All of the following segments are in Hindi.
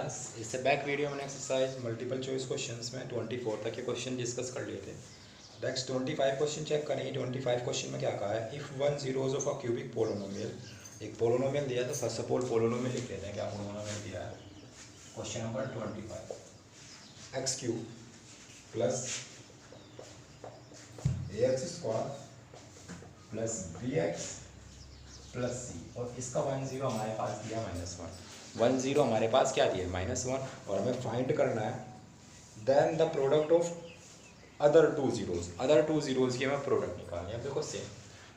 क्लास। इससे बैक वीडियो में एक्सरसाइज मल्टीपल चॉइस क्वेश्चंस में 24 तक के क्वेश्चन डिस्कस कर लिए थे। नेक्स्ट 25 क्वेश्चन चेक करेंगे। 25 क्वेश्चन में क्या कहा है, if one zeros of a cubic polynomial, एक पोलोनोमियल दिया तो फर्स्ट ऑफ ऑल पोलोनोमियल लिख लेते हैं। क्या पोलोनोमियल दिया है, question number 25, x cube plus a x square plus b x plus c, और इसका 10 हमारे पास दिया -1, 10 हमारे पास क्या दिया -1, और हमें फाइंड करना है then the product of other two zeros की हमें प्रोडक्ट निकालनी है। अब देखो सेम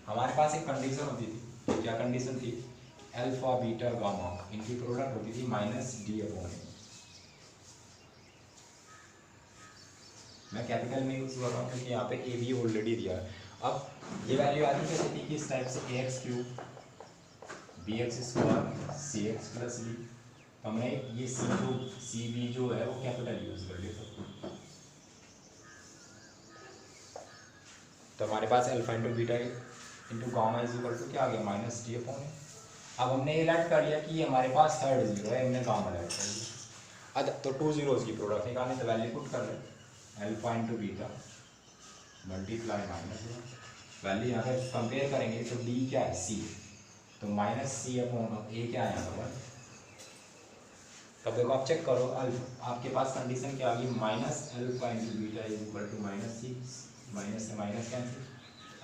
हमारे पास एक कंडीशन होती थी, क्या कंडीशन थी, अल्फा बीटा गामा, इनकी प्रोडक्ट होती थी -d/a। मैं कैपिटल में यूज कर रहा हूँ क्योंकि यहाँ पे ए बी ऑलरेडी दिया है। अब ये वैल्यू आती कैसे थी कि इस टाइप से a x cube b x square c x plus b, हमने ये सी बी जो है वो कैपिटल यूज कर लिया तो हमारे पास alpha into beta into gamma is equal to क्या आ गया -d/a। अब हमने ये लेट कर लिया कि ये हमारे पास थर्ड जीरो है, हमने गामा लेट कर लिया। अब तो टू जीरोज की प्रोडक्ट निकालने तो वैल्यू पुट कर ले, alpha into beta multiply -1, value यहाँ पे कंपेयर करेंगे तो डी क्या है सी, तो -c/a क्या है यहाँ पर। तब देखो आप चेक करो, आपके पास कंडीशन क्या आ गई, -alpha into beta is equal to -c, minus से minus cancel,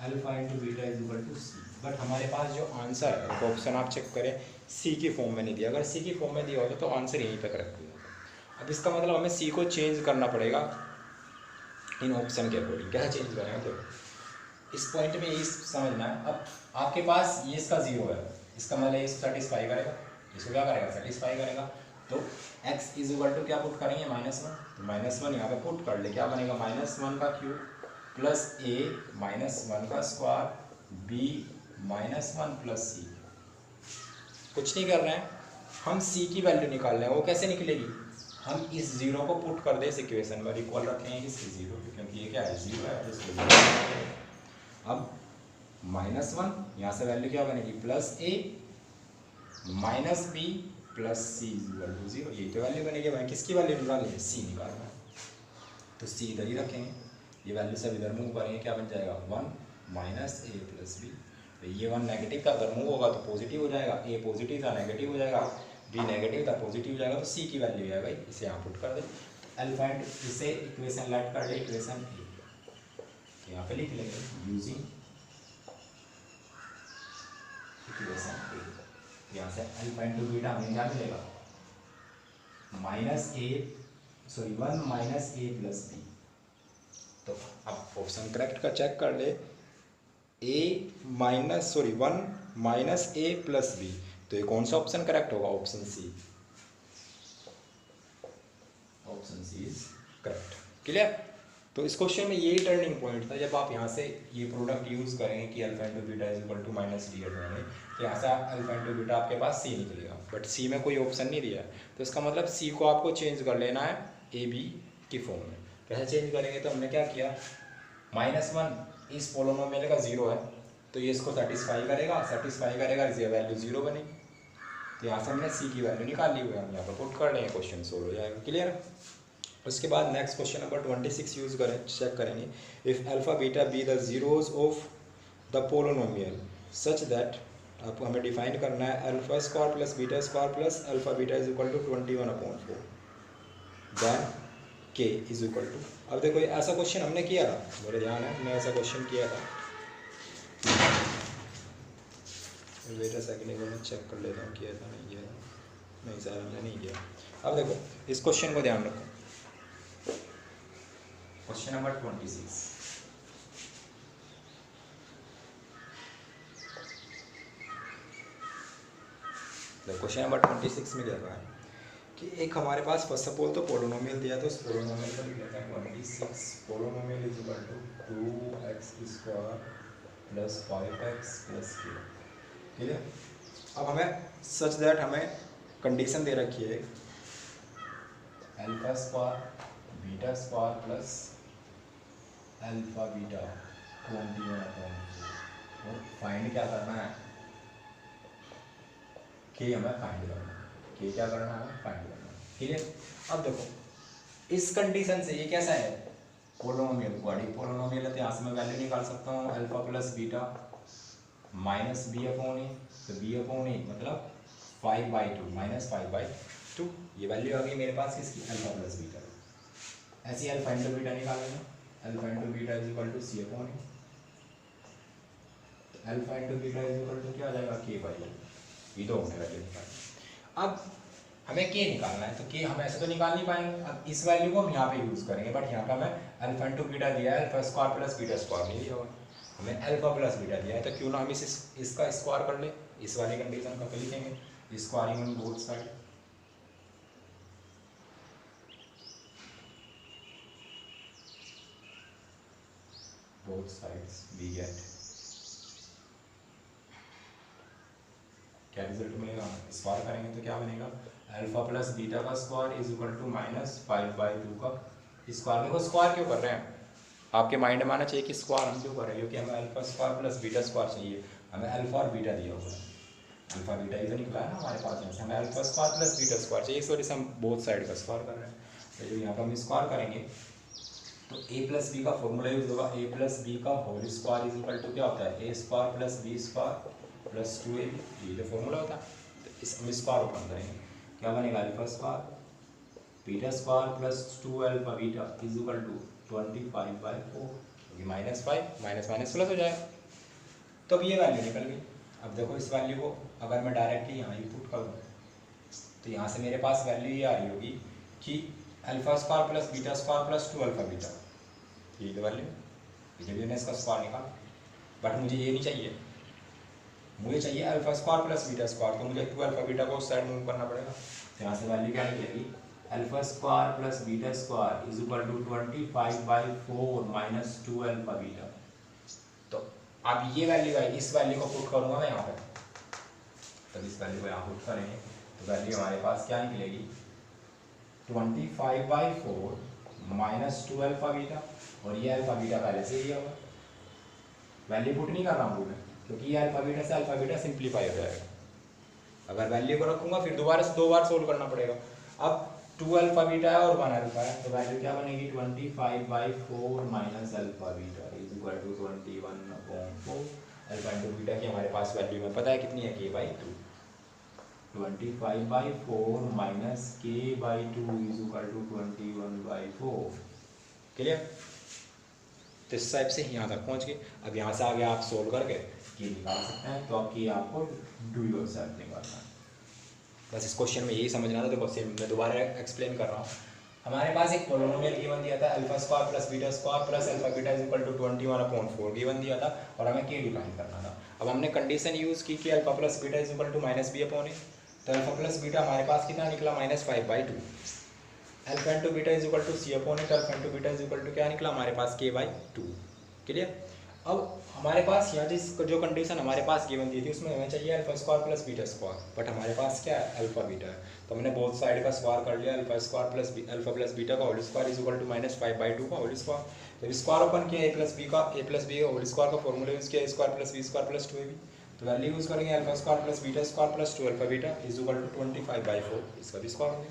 alpha into beta is equal to c. But हमारे पास जो आंसर है वो ऑप्शन आप चेक करें सी की फॉर्म में नहीं दिया, अगर सी की फॉर्म में दिया होता तो आंसर यहीं तक रख दिया। अब इसका मतलब हमें सी को चेंज करना पड़ेगा इन ऑप्शन के अकॉर्डिंग। कैसे चेंज करेंगे, तो इस पॉइंट में ये समझना है। अब आपके पास ये इसका जीरो है, इसका मतलब ये सेटिस्फाई करेगा, इसको क्या करेगा सेटिस्फाई करेगा, तो x इज इक्वल टू क्या पुट करेंगे -1, तो -1 यहाँ पे पुट कर ले, क्या बनेगा -1 का क्यूब प्लस a -1 का स्क्वायर b -1 प्लस c। कुछ नहीं कर रहे हैं, हम c की वैल्यू निकाल रहे हैं। वो कैसे निकलेगी, हम इस जीरो को पुट कर दे इस इक्वेशन में, इक्वल रखेंगे इसकी जीरो, क्योंकि ये क्या है जीरो है तो इसको जीरो। अब -1 यहाँ से वैल्यू क्या बनेगी plus a -b plus c equal to 0, यही तो वैल्यू बनेगी। भाई किसकी वैल्यू निकालनी है, c निकालना है, तो c इधर ही रखेंगे, ये वैल्यू सब इधर मूव करेंगे, क्या बन जाएगा 1 -a प्लस b। तो ये 1 नेगेटिव का अगर मूव होगा तो पॉजिटिव हो जाएगा, a पॉजिटिव था नेगेटिव हो जाएगा, b नेगेटिव था पॉजिटिव हो जाएगा, तो c की वैल्यू है भाई, इसे यहाँ पुट कर दे। अल्फा इसे इक्वेशन लेट कर ले, इक्वेशन ए यहाँ पे लिख लेंगे यूजिंग इक्वेशन ए। यहाँ से अल्फा इंटू बीटा हमें क्या मिलेगा -1 -a प्लस b। तो अब ऑप्शन करेक्ट का चेक कर ले, 1 -a प्लस b, तो ये कौन सा ऑप्शन करेक्ट होगा, option C, option C is correct. Clear. तो इस क्वेश्चन में यही टर्निंग पॉइंट था, जब आप यहाँ से ये प्रोडक्ट यूज करेंगे कि alpha into beta is equal to -d/a, तो यहाँ से अल्फा इंटू बीटा आपके पास सी निकलेगा, बट सी में कोई ऑप्शन नहीं दिया है, तो इसका मतलब सी को आपको चेंज कर लेना है ए बी की फॉर्म में। कैसे चेंज करेंगे, तो हमने क्या किया, -1 इस पोलोनोमियल का जीरो है, तो ये इसको सेटिस्फाई करेगा, ये वैल्यू जीरो बनेगी, तो यहाँ से हमने सी की वैल्यू निकाल ली हुई है, हम यहाँ पर पुट कर लेंगे, क्वेश्चन सोल्व हो जाएगा। क्लियर। उसके बाद नेक्स्ट क्वेश्चन नंबर 26 यूज करें, चेक करेंगे, if alpha beta be the zeros of the polynomial such that, आपको हमें डिफाइन करना है alpha square plus beta square plus alpha beta is equal to 21/4, then k is equal to. अब देखो ऐसा क्वेश्चन हमने किया था, मेरे ध्यान है हमने ऐसा क्वेश्चन किया था, वेट अ सेकंड एक बार चेक कर लेता हूँ किया था नहीं किया था, नहीं सर हमने नहीं किया। अब देखो इस क्वेश्चन को ध्यान रखो, क्वेश्चन नंबर 26, क्वेश्चन नंबर 26 में क्या कहा है कि एक हमारे पास फर्स्ट ऑफ ऑल तो पोलोनोमियल दिया, तो उस पोलोनोमियल को लिख लेते हैं 26, polynomial is equal to 2x square plus 5x plus k। ठीक है। अब हमें सच दैट हमें कंडीशन दे रखी है alpha square beta square plus alpha beta 21/4, और फाइंड क्या करना है, के हमें फाइंड करना है, के क्या करना है, फाइंड करना है। ठीक है। अब देखो इस कंडीशन से ये कैसा है, पोलोनोमियल क्वाड्री पोलोनोमियल है, तो यहाँ से मैं वैल्यू निकाल सकता हूँ alpha plus beta minus B upon ए, तो बी अपॉन ए मतलब 5/2 माइनस 5/2, ये वैल्यू आ गई मेरे पास किसकी, अल्फा प्लस बीटा। ऐसे अल्फा इंटू बीटा निकालेंगे, alpha into beta is equal to C upon ए, तो alpha into beta is equal to क्या आ जाएगा, के बाई, ये दो हमने वैल्यू निकाली। अब हमें के निकालना है, तो के हम ऐसे तो निकाल नहीं पाएंगे, अब इस वैल्यू को हम यहाँ पे यूज़ करेंगे, बट यहाँ का मैं अल्फा इंटू बीटा दिया है, alpha square plus beta square नहीं दिया हुआ, हमें अल्फा प्लस बीटा दिया है, तो क्यों ना हम इसका स्क्वायर कर ले, इस वाली कंडीशन का लिखेंगे squaring on both side, both sides we get, क्या रिजल्ट मिलेगा, स्क्वायर करेंगे तो क्या बनेगा, अल्फा प्लस बीटा का square is equal to minus 5/2 का स्क्वायर। देखो स्क्वायर क्यों कर रहे हैं, आपके माइंड में आना चाहिए कि स्क्वायर हम क्यों कर रहे हैं, क्योंकि हमें alpha square plus beta square चाहिए, हमें अल्फा और बीटा दिया हुआ है, अल्फा बीटा ही तो निकला है ना हमारे पास, यहाँ से हमें alpha square plus beta square चाहिए, इस वजह से हम बोथ साइड का स्क्वायर कर रहे हैं। तो जो यहाँ पर हम स्क्वायर करेंगे तो a प्लस बी का फॉर्मूला यूज होगा, a प्लस बी का whole square is equal to क्या होता है, a square plus B square plus 2ab, ये जो फॉर्मूला होता है। तो इस हम स्क्वायर ओपन करेंगे, क्या बनेगा, alpha square beta square plus 2 alpha beta is equal to 25/4, क्योंकि -5 माइनस माइनस प्लस हो जाएगा, तो अब ये वैल्यू निकल गई। अब देखो इस वैल्यू को अगर मैं डायरेक्टली यहाँ इनपुट कर दूँ तो यहाँ से मेरे पास वैल्यू ये आ रही होगी कि alpha square plus beta square plus 2 alpha beta, ये तो वैल्यू, मैंने इसका स्क्वायर निकाला, बट मुझे ये नहीं चाहिए, मुझे चाहिए alpha square plus beta square, तो मुझे 2 अल्फा बीटा को उस साइड मूव करना पड़ेगा, तो यहाँ से वैल्यू क्या निकलेगी, alpha square plus beta square is equal to 25/4 minus 2 alpha beta. तो अब ये वैल्यू आई, इस वैल्यू को पुट करूँगा मैं यहाँ पर, तब इस वैल्यू को यहाँ पुट करेंगे तो वैल्यू हमारे पास क्या निकलेगी, 25/4 माइनस 2 अल्फा बीटा, और ये अल्फा बीटा पहले से ही होगा, वैल्यू पुट नहीं कर रहा हूँ मैं, क्योंकि ये अल्फा बीटा सिंप्लीफाई हो जाएगा, अगर वैल्यू को रखूँगा फिर दोबारा से 2 बार सोल्व करना पड़ेगा। अब 2 अल्फा बीटा है और 1 अल्फा है, तो वैल्यू क्या बनेगी, 25/4 minus alpha beta is equal to 21/4, alpha into beta की हमारे पास वैल्यू में पता है कितनी है, k/2, 25/4 minus k/2 is equal to 21/4, clear. तो इस टाइप से यहाँ तक पहुँच गए। अब यहाँ से आगे आप सोल्व करके के निकाल सकते हैं, तो अब ये आपको डू योरसेल्फ निकालना है, बस इस क्वेश्चन में यही समझना था। तो मैं दोबारा एक्सप्लेन कर रहा हूँ, हमारे पास एक पोलिनोमियल गिवन दिया था, alpha square plus beta square plus alpha beta is equal to 21/4 given दिया था, और हमें के डिफाइन करना था। अब हमने कंडीशन यूज़ की कि alpha plus beta is equal to minus B upon ए, तो अल्फा प्लस बीटा हमारे पास कितना निकला, -5/2, alpha into beta is equal to C upon A, alpha into beta is equal to क्या निकला हमारे पास, k/2, क्लियर। अब हमारे पास यहाँ जिस जो कंडीशन हमारे पास गिवन दी थी उसमें हमें चाहिए alpha square plus beta square, but हमारे पास क्या है, अल्फा बीटा है, तो हमने बोथ साइड का स्क्वायर कर लिया, alpha square plus alpha plus beta का whole square is equal to -5/2 का होल स्क्वायर। तो स्क्वायर ओपन किया, a प्लस बी का होल स्क्वायर का फॉर्मूला यूज़ किया, square plus B square plus 2ab, तो वैल्यू यूज़ करेंगे alpha square plus beta square plus 2 alpha beta is equal to 25/4, इसका भी स्क्वायर होंगे।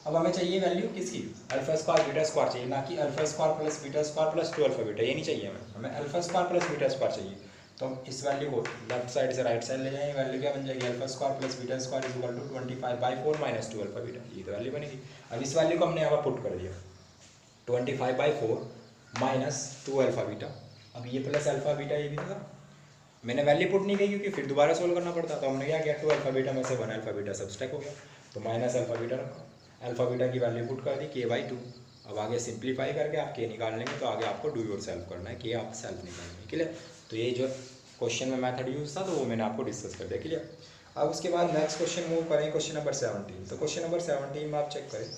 अब हमें चाहिए वैल्यू किसकी, अल्फा स्क्वायर बीटा स्क्वायर चाहिए, ना कि alpha square plus beta square plus 2 alpha beta, ये नहीं चाहिए हमें alpha square plus beta square चाहिए। तो हम इस वैल्यू को लेफ्ट साइड से राइट साइड ले जाएंगे, वैल्यू क्या बन जाएगी, alpha square plus beta square is equal to 25/4 minus 2 alpha beta, ये तो वैल्यू बनेगी। अब इस वैल्यू को हमने यहाँ पर पुट कर दिया, 25/4 माइनस 2 अल्फा बीटा, अब ये प्लस अल्फा बीटा ये भी था, मैंने वैल्यू पुट नहीं की क्योंकि फिर दोबारा सोल्व करना पड़ता, तो हमने क्या किया, 2 अल्फा बीटा में से 1 अल्फा बीटा सब्सट्रैक्ट हो गया, तो माइनस अल्फा बीटा रखा, अल्फा बीटा की वैल्यू पुट कर दी k/2। अब आगे सिंप्लीफाई करके आप के निकाल लेंगे, तो आगे आपको डू योर सेल्फ करना है, के आप सेल्फ निकालेंगे, क्लियर। तो ये जो क्वेश्चन में मेथड यूज था तो वो मैंने आपको डिस्कस कर दिया, क्लियर। अब उसके बाद नेक्स्ट क्वेश्चन मूव करें, क्वेश्चन नंबर 17। तो क्वेश्चन नंबर 17 में आप चेक करें,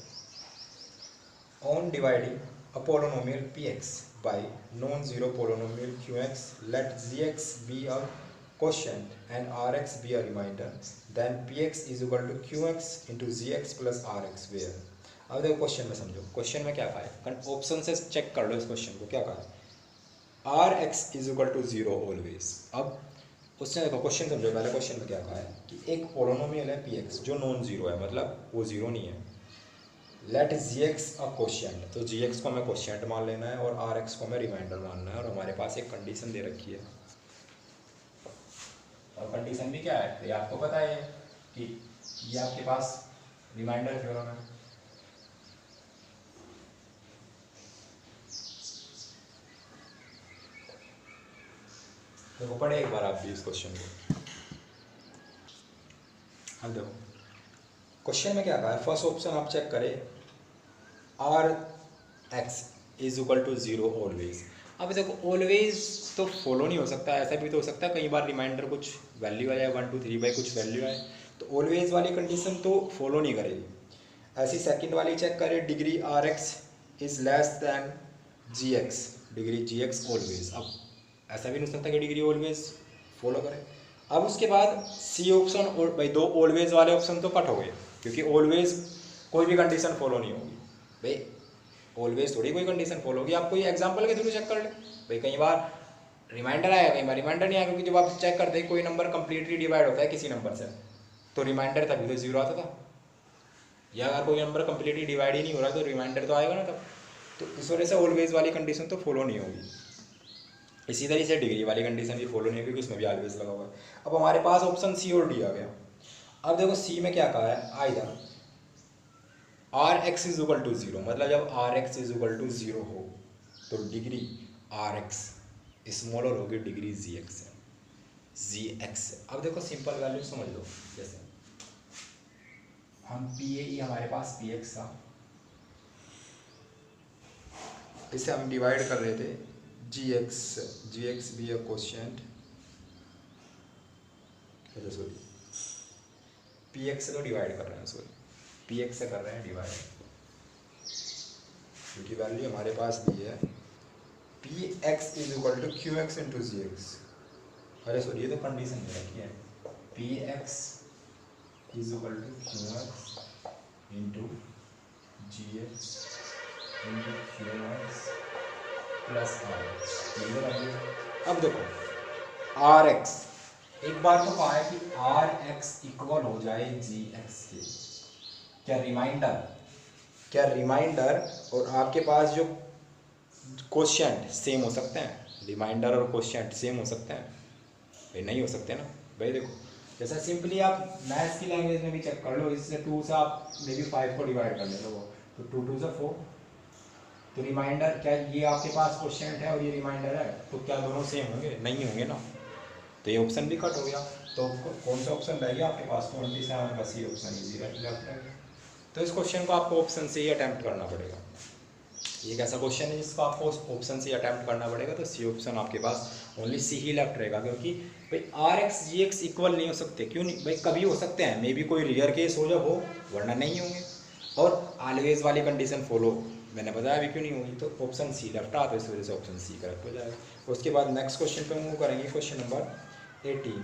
on dividing a polynomial px by non zero polynomial qx, let gx be a quotient and rx be a remainder, then px is equal to qx into gx plus rx where। अब देखो क्वेश्चन में समझो, क्वेश्चन में क्या कहा है, ऑप्शन से चेक कर लो इस क्वेश्चन को, क्या कहा है, rx is equal to 0 always। अब उसने देखो क्वेश्चन समझो, पहले क्वेश्चन में क्या कहा है कि एक पोलिनोमियल है px जो नॉन जीरो है, मतलब वो जीरो नहीं है, let g x a question, तो जी एक्स को हमें क्वेश्चन मान लेना है और आर एक्स को हमें रिमाइंडर मानना है, और हमारे पास एक कंडीशन दे रखी है, और कंडीशन भी क्या है ये आपको पता है कि ये आपके पास रिमाइंडर थ्योरम है। देखो पढ़े एक बार आप भी इस क्वेश्चन को। हाँ देखो क्वेश्चन में क्या कहा है, फर्स्ट ऑप्शन आप चेक करें, r x is equal to 0 always. अब देखो ऑलवेज तो फॉलो नहीं हो सकता, ऐसा भी तो हो सकता है कई बार रिमाइंडर कुछ वैल्यू आए 1 2 3 बाई कुछ वैल्यू आए, तो ऑलवेज वाली कंडीशन तो फॉलो नहीं करेगी। ऐसी सेकंड वाली चेक करें, degree r x is less than g x, degree g x always. अब ऐसा भी नहीं हो सकता कि डिग्री ऑलवेज फॉलो करें। अब उसके बाद सी ऑप्शन, और भाई दो ऑलवेज वाले ऑप्शन तो कट हो गए, क्योंकि ऑलवेज कोई भी कंडीशन फॉलो नहीं होगी भाई, ऑलवेज थोड़ी कोई कंडीशन फॉलो होगी। आप कोई एग्जांपल के थ्रू चेक कर ले भाई, कई बार रिमाइंडर आएगा कई बार रिमाइंडर नहीं आएगा, क्योंकि जब आप चेक करते हैं कोई नंबर कंप्लीटली डिवाइड होता है किसी नंबर से, तो रिमाइंडर तभी तो 0 आता था, या अगर कोई नंबर कंप्लीटली डिवाइड ही नहीं हो रहा तो रिमाइंडर तो आएगा ना तब। तो इस वजह से ऑलवेज वाली कंडीशन तो फॉलो नहीं होगी। इसी तरीके से डिग्री वाली कंडीशन भी फॉलो नहीं होगी, क्योंकि उसमें भी ऑलवेज लगा हुआ है। अब हमारे पास ऑप्शन सी और डी आ गया। अब देखो सी में क्या कहा है, either r x is equal to 0, मतलब जब r x is equal to 0 हो तो डिग्री आर एक्स स्मॉलर होगी डिग्री जी एक्स से, जी एक्स से। अब देखो सिंपल वैल्यू समझ लो, जैसे हम पी ए हमारे पास पी एक्स था, इसे हम डिवाइड कर रहे थे G X B a quotient, sorry P X से तो डिवाइड कर रहे हैं, सॉरी पी एक्स से कर रहे हैं डिवाइड, क्योंकि वैल्यू हमारे पास दी है p x is equal to q x into g x. अरे सॉरी ये तो कंडीशन दे रखी है, p x is equal to q x into g x into q x plus r x. अब देखो आर एक्स, एक बार तो कहा है कि आर एक्स इक्वल हो जाए जी एक्स के, क्या रिमाइंडर और आपके पास जो क्वोशिएंट सेम हो सकते हैं, रिमाइंडर और क्वोशिएंट सेम हो सकते हैं भाई, नहीं हो सकते ना भाई। देखो जैसा सिंपली आप मैथ्स की लैंग्वेज में भी चेक कर लो, इससे 2 से आप मे बी 5 को डिवाइड कर ले लो, तो 2 2 से 4, तो रिमाइंडर क्या ये आपके पास क्वोशिएंट है और ये रिमाइंडर है, तो क्या दोनों सेम होंगे, नहीं होंगे ना, तो ये ऑप्शन भी कट हो गया। तो कौन सा ऑप्शन रह गया आपके पास, 27 का सी ऑप्शन इजी लेफ्ट रह गया। तो इस क्वेश्चन को आपको ऑप्शन से ही अटैम्प्ट करना पड़ेगा। ये एक ऐसा क्वेश्चन है जिसको आपको ऑप्शन से अटैम्प्ट करना पड़ेगा, तो सी ऑप्शन आपके पास ओनली सी ही लेफ्ट रहेगा, क्योंकि भाई r x g x equal नहीं हो सकते। क्यों नहीं भाई, कभी हो सकते हैं, मे बी कोई रेयर केस हो जब हो, वरना नहीं होंगे। और ऑलवेज वाली कंडीशन फॉलो मैंने बताया अभी क्यों नहीं होगी, तो ऑप्शन सी लेफ्ट आता है, इस वजह से ऑप्शन सी करेक्ट हो जाएगा। उसके बाद नेक्स्ट क्वेश्चन पे मूव करेंगे, question number 18,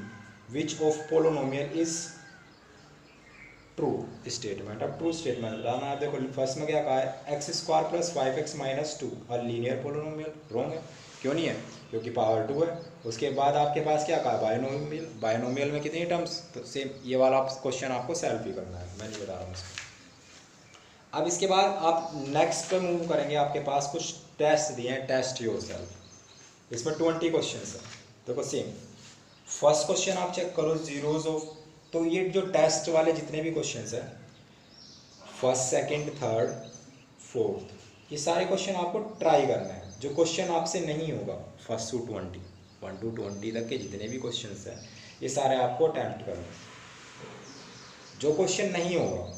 which of polynomial is true statement. अब ट्रू स्टेटमेंट बताना है। देखो फर्स्ट में क्या कहा है, x square plus 5x minus 2 और लीनियर पोलोनोमियल, रॉन्ग है। क्यों नहीं है, क्योंकि पावर 2 है। उसके बाद आपके पास क्या कहा है, बायनोमियल, बायनोमियल में कितनी टर्म्स, तो सेम ये वाला क्वेश्चन आपको सेल्फ ही करना है, मैं नहीं बता रहा हूँ इसको। अब इसके बाद आप नेक्स्ट पे मूव करेंगे, आपके पास कुछ टेस्ट दिए हैं, टेस्ट योरसेल्फ, इसमें 20 क्वेश्चन है। देखो सेम फर्स्ट क्वेश्चन आप चेक करो, जीरोज ऑफ, तो ये जो टेस्ट वाले जितने भी क्वेश्चंस हैं, फर्स्ट सेकंड थर्ड फोर्थ, ये सारे क्वेश्चन आपको ट्राई करना है। जो क्वेश्चन आपसे नहीं होगा फर्स्ट टू 20 1 to 20 तक के जितने भी क्वेश्चंस हैं, ये सारे आपको अटैम्प्ट करना है। जो क्वेश्चन नहीं होगा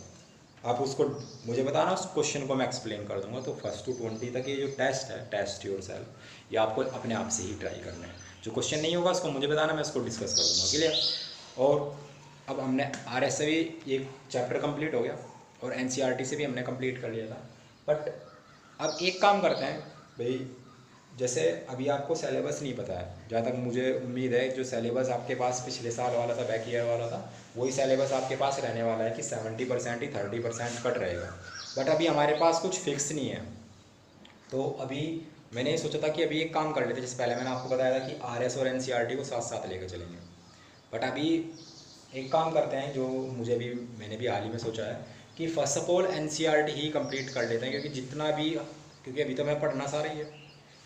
आप उसको मुझे बताना, उस क्वेश्चन को मैं एक्सप्लेन कर दूंगा। तो फर्स्ट टू 20 तक ये जो टेस्ट है, टेस्ट योरसेल्फ, ये आपको अपने आप से ही ट्राई करना है। जो क्वेश्चन नहीं होगा उसको मुझे बताना, मैं उसको डिस्कस कर दूंगा, क्लियर। और अब हमने आर एस से भी एक चैप्टर कंप्लीट हो गया और एनसीईआरटी से भी हमने कंप्लीट कर लिया था। बट अब एक काम करते हैं भाई, जैसे अभी आपको सिलेबस नहीं पता है, जहाँ तक मुझे उम्मीद है जो सिलेबस आपके पास पिछले साल वाला था, बैक ईयर वाला था, वही सिलेबस आपके पास रहने वाला है कि 70% ही 30% कट रहेगा। बट अभी हमारे पास कुछ फिक्स नहीं है, तो अभी मैंने ये सोचा था कि अभी एक काम कर लेते, जैसे पहले मैंने आपको बताया था कि आरएस और एनसीईआरटी को साथ साथ लेकर चलेंगे। बट अभी एक काम करते हैं, जो मुझे भी मैंने भी हाल ही में सोचा है कि first of all NCERT he complete कर लेते हैं, क्योंकि जितना भी, क्योंकि अभी तो मैं पढ़ना सारा ही है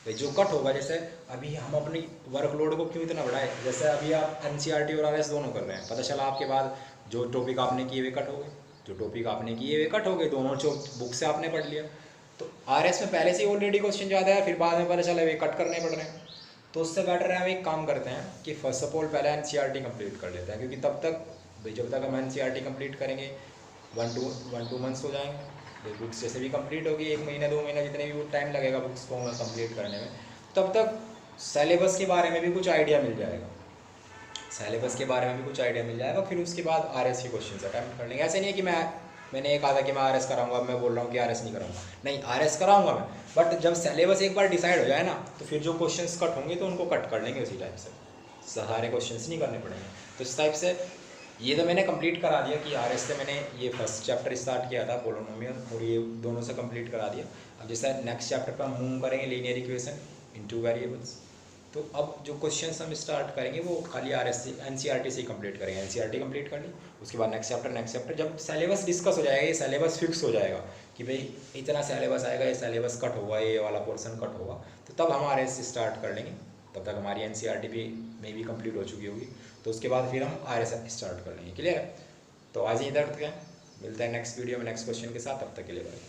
भाई। जो कट होगा, जैसे अभी हम अपनी वर्कलोड को क्यों इतना बढ़ाए, जैसे अभी आप एनसीईआरटी और आरएस दोनों कर रहे हैं, पता चला आपके बाद जो टॉपिक आपने किए हुए कट हो गए, जो टॉपिक आपने किए हुए कट हो गए, दोनों जो बुक से आपने पढ़ लिया। तो आरएस में पहले से ही ऑलरेडी क्वेश्चन ज़्यादा है, फिर बाद में पता चला वे कट करने पड़ रहे हैं। तो उससे बेटर है हम एक काम करते हैं कि फर्स्ट ऑफ ऑल पहले एनसीईआरटी कंप्लीट कर लेते हैं, क्योंकि तब तक भाई जब तक हम एनसीईआरटी कंप्लीट करेंगे 1-2 मंथ्स हो जाएंगे भाई, बुक्स जैसे भी कंप्लीट होगी 1 महीना 2 महीना जितने भी टाइम लगेगा बुक्स को कंप्लीट करने में, तब तक सिलेबस के बारे में भी कुछ आइडिया मिल जाएगा, सिलेबस के बारे में भी कुछ आइडिया मिल जाएगा। फिर उसके बाद आरएस के क्वेश्चन अटैम्प्ट कर लेंगे। ऐसे नहीं है कि मैंने एक आधा कि मैं आरएस कराऊंगा, मैं बोल रहा हूँ कि आरएस नहीं कराऊंगा, नहीं आरएस कराऊंगा मैं, बट जब सिलेबस एक बार डिसाइड हो जाए ना, तो फिर जो क्वेश्चंस कट होंगे तो उनको कट कर लेंगे उसी टाइप से, सारे क्वेश्चंस नहीं करने पड़ेंगे। तो इस टाइप से ये तो मैंने कंप्लीट करा दिया कि आरएस से मैंने ये फर्स्ट चैप्टर स्टार्ट किया था पोलिनोमियल, और ये दोनों से कंप्लीट करा दिया। अब जैसे नेक्स्ट चैप्टर पर हम मूव करेंगे लीनियर इक्वेशन इनटू वेरिएबल्स, तो अब जो क्वेश्चंस हम स्टार्ट करेंगे वो खाली आरएस से एनसीईआरटी से कंप्लीट करेंगे। एनसीईआरटी कंप्लीट कर ली, उसके बाद नेक्स्ट चैप्टर जब सिलेबस डिस्कस हो जाएगा, ये सिलेबस फिक्स हो जाएगा कि भाई इतना सिलेबस आएगा, ये सिलेबस कट होगा, ये वाला पोर्शन कट होगा, तो तब हम आरएस से स्टार्ट कर लेंगे। तब तक हमारी एनसीईआरटी भी में भी कंप्लीट हो चुकी होगी, तो उसके बाद फिर हम आरएस स्टार्ट कर लेंगे। क्लियर है? तो आज ही इधर तक है, मिलते हैं नेक्स्ट वीडियो में नेक्स्ट क्वेश्चन के साथ, तब तक के लिए बाय।